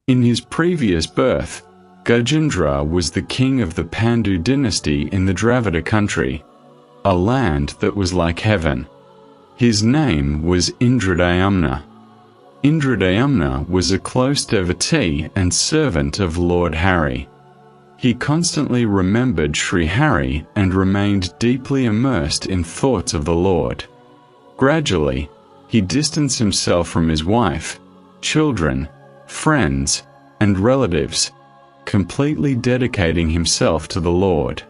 In his previous birth, Gajendra was the king of the Pandu dynasty in the Dravida country, a land that was like heaven. His name was Indradayamna. Indradayamna was a close devotee and servant of Lord Hari. He constantly remembered Sri Hari and remained deeply immersed in thoughts of the Lord. Gradually, he distanced himself from his wife, children, friends, and relatives, completely dedicating himself to the Lord.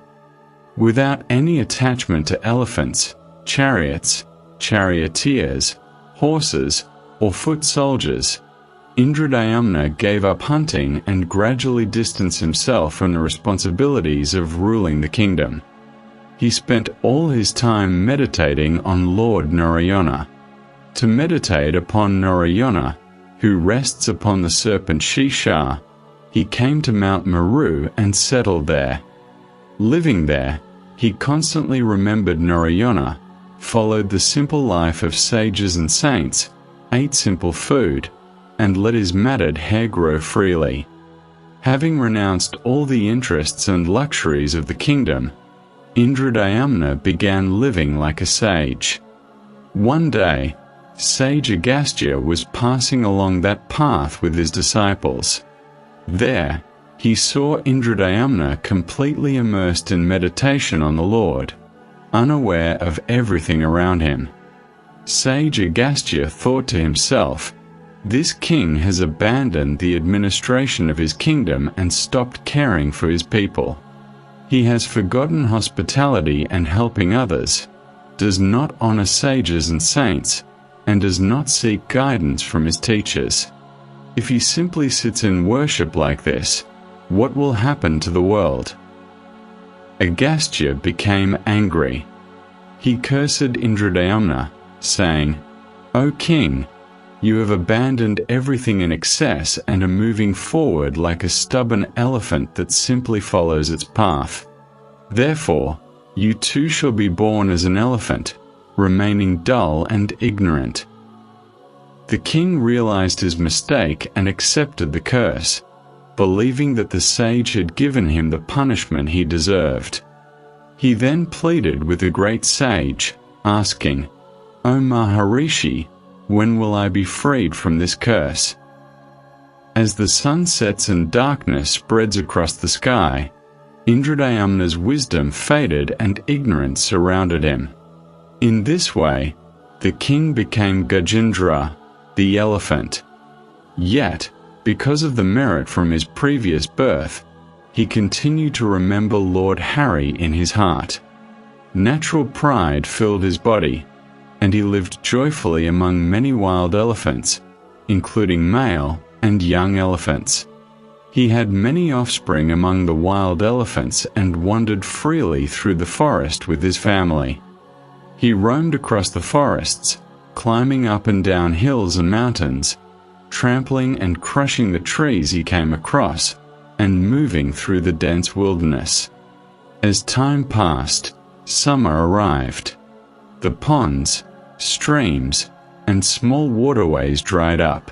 Without any attachment to elephants, chariots, charioteers, horses, or foot soldiers, Indradayamna gave up hunting and gradually distanced himself from the responsibilities of ruling the kingdom. He spent all his time meditating on Lord Narayana. To meditate upon Narayana, who rests upon the serpent Shisha, he came to Mount Meru and settled there. Living there, he constantly remembered Narayana, followed the simple life of sages and saints, ate simple food, and let his matted hair grow freely. Having renounced all the interests and luxuries of the kingdom, Indradayamna began living like a sage. One day, Sage Agastya was passing along that path with his disciples. There, he saw Indradayamna completely immersed in meditation on the Lord, unaware of everything around him. Sage Agastya thought to himself, "This king has abandoned the administration of his kingdom and stopped caring for his people. He has forgotten hospitality and helping others, does not honor sages and saints, and does not seek guidance from his teachers. If he simply sits in worship like this, what will happen to the world?" Agastya became angry. He cursed Indradayamna, saying, "O king, you have abandoned everything in excess and are moving forward like a stubborn elephant that simply follows its path. Therefore, you too shall be born as an elephant, remaining dull and ignorant." The king realized his mistake and accepted the curse, believing that the sage had given him the punishment he deserved. He then pleaded with the great sage, asking, "O Maharishi, when will I be freed from this curse?" As the sun sets and darkness spreads across the sky, Indradayamna's wisdom faded and ignorance surrounded him. In this way, the king became Gajendra, the elephant. Yet, because of the merit from his previous birth, he continued to remember Lord Hari in his heart. Natural pride filled his body, and he lived joyfully among many wild elephants, including male and young elephants. He had many offspring among the wild elephants and wandered freely through the forest with his family. He roamed across the forests, climbing up and down hills and mountains, trampling and crushing the trees he came across, and moving through the dense wilderness. As time passed, summer arrived. The ponds, streams, and small waterways dried up.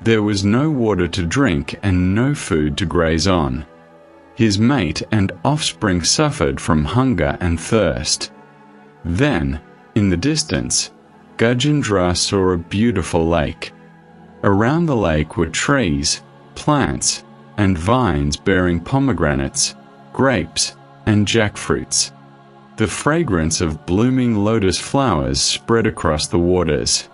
There was no water to drink and no food to graze on. His mate and offspring suffered from hunger and thirst. Then, in the distance, Gajendra saw a beautiful lake. Around the lake were trees, plants, and vines bearing pomegranates, grapes, and jackfruits. The fragrance of blooming lotus flowers spread across the waters.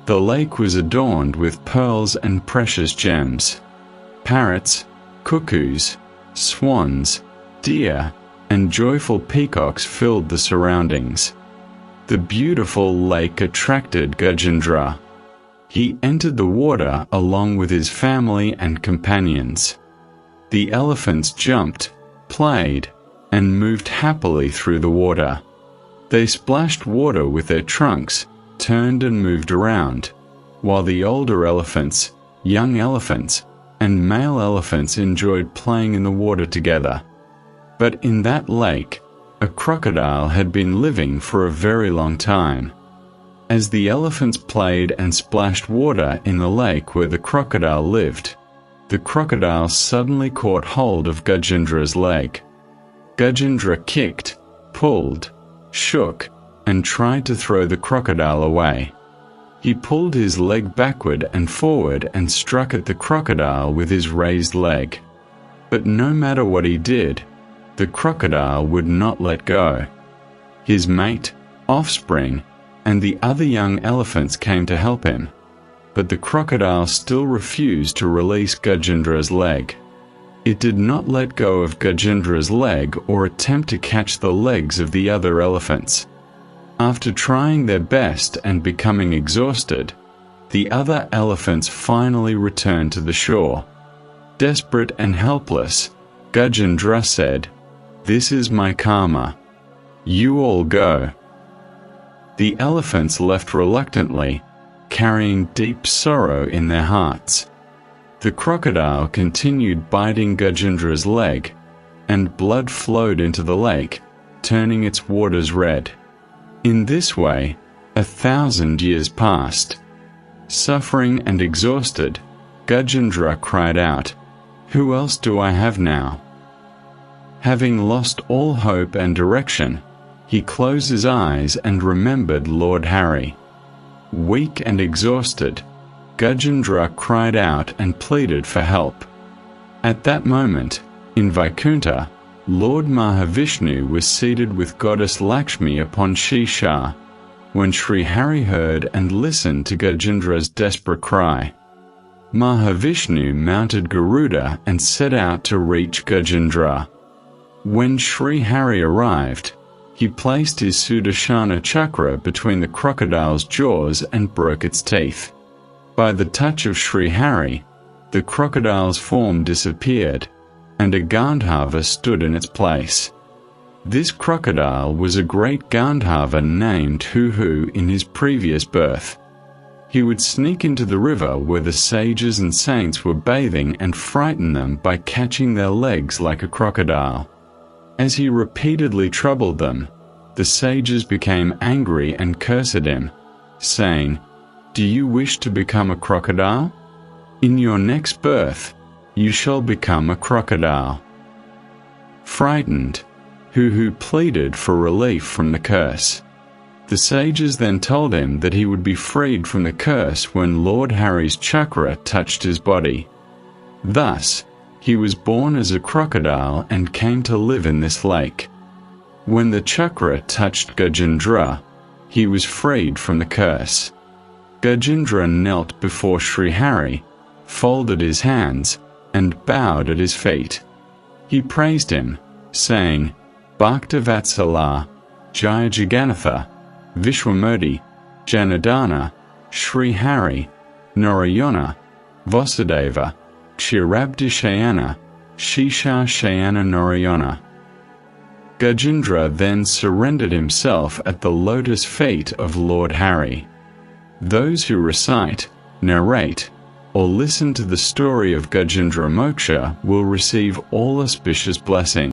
The lake was adorned with pearls and precious gems. Parrots, cuckoos, swans, deer, and joyful peacocks filled the surroundings. The beautiful lake attracted Gajendra. He entered the water along with his family and companions. The elephants jumped, played, and moved happily through the water. They splashed water with their trunks, turned and moved around, while the older elephants, young elephants, and male elephants enjoyed playing in the water together. But in that lake, a crocodile had been living for a very long time. As the elephants played and splashed water in the lake where the crocodile lived, the crocodile suddenly caught hold of Gajendra's leg. Gajendra kicked, pulled, shook, and tried to throw the crocodile away. He pulled his leg backward and forward and struck at the crocodile with his raised leg. But no matter what he did, the crocodile would not let go. His mate, offspring, and the other young elephants came to help him, but the crocodile still refused to release Gajendra's leg. It did not let go of Gajendra's leg or attempt to catch the legs of the other elephants. After trying their best and becoming exhausted, the other elephants finally returned to the shore. Desperate and helpless, Gajendra said, "This is my karma. You all go." The elephants left reluctantly, carrying deep sorrow in their hearts. The crocodile continued biting Gajendra's leg, and blood flowed into the lake, turning its waters red. In this way, 1,000 years passed. Suffering and exhausted, Gajendra cried out, "Who else do I have now?" Having lost all hope and direction, he closed his eyes and remembered Lord Hari. Weak and exhausted, Gajendra cried out and pleaded for help. At that moment, in Vaikuntha, Lord Mahavishnu was seated with Goddess Lakshmi upon Shisha, when Sri Hari heard and listened to Gajendra's desperate cry. Mahavishnu mounted Garuda and set out to reach Gajendra. When Sri Hari arrived, he placed his Sudarshana chakra between the crocodile's jaws and broke its teeth. By the touch of Sri Hari, the crocodile's form disappeared, and a Gandharva stood in its place. This crocodile was a great Gandharva named Huhu in his previous birth. He would sneak into the river where the sages and saints were bathing and frighten them by catching their legs like a crocodile. As he repeatedly troubled them, the sages became angry and cursed him, saying, "Do you wish to become a crocodile? In your next birth, you shall become a crocodile." Frightened, Huhu pleaded for relief from the curse. The sages then told him that he would be freed from the curse when Lord Hari's chakra touched his body. Thus, he was born as a crocodile and came to live in this lake. When the chakra touched Gajendra, he was freed from the curse. Gajendra knelt before Sri Hari, folded his hands, and bowed at his feet. He praised him, saying, "Bhaktivatsala, Jaya Jagannatha, Vishwamurti, Janardana, Sri Hari, Narayana, Vasudeva, Kshirabdishayana, Shisha Shayana Narayana." Gajendra then surrendered himself at the lotus feet of Lord Hari. Those who recite, narrate, or listen to the story of Gajendra Moksha will receive all auspicious blessings.